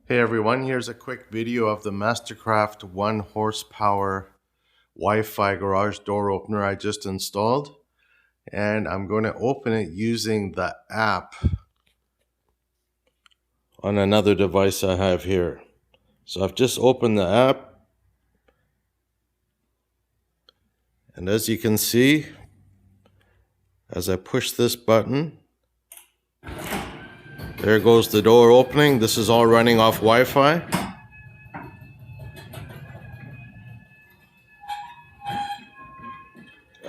Hey everyone, here's a quick video of the Mastercraft 1 horsepower Wi-Fi garage door opener I just installed. And I'm going to open it using the app on another device I have here. So I've just opened the app. And as you can see, as I push this button, there goes the door opening. This is all running off Wi-Fi.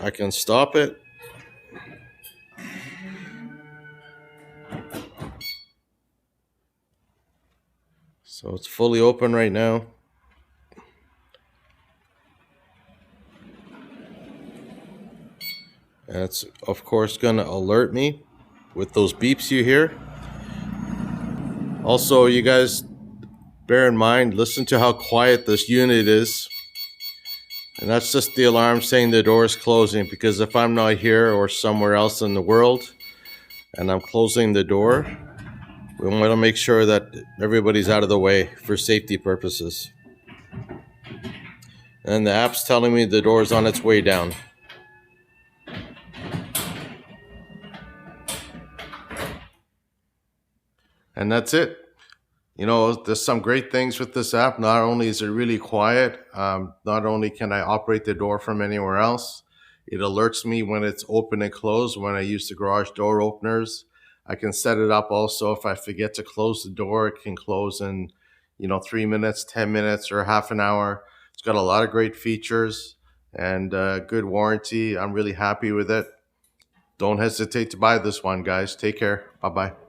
I can stop it. So it's fully open right now. And it's of course going to alert me with those beeps you hear. Also, you guys bear in mind, listen to how quiet this unit is. And that's just the alarm saying the door is closing, because if I'm not here or somewhere else in the world and I'm closing the door, we want to make sure that everybody's out of the way for safety purposes. And the app's telling me the door is on its way down. And that's it. You know, there's some great things with this app. Not only is it really quiet, not only can I operate the door from anywhere else, it alerts me when it's open and closed when I use the garage door openers. I can set it up also if I forget to close the door, it can close in, 3 minutes, 10 minutes, or half an hour. It's got a lot of great features and good warranty. I'm really happy with it. Don't hesitate to buy this one, guys. Take care. Bye-bye.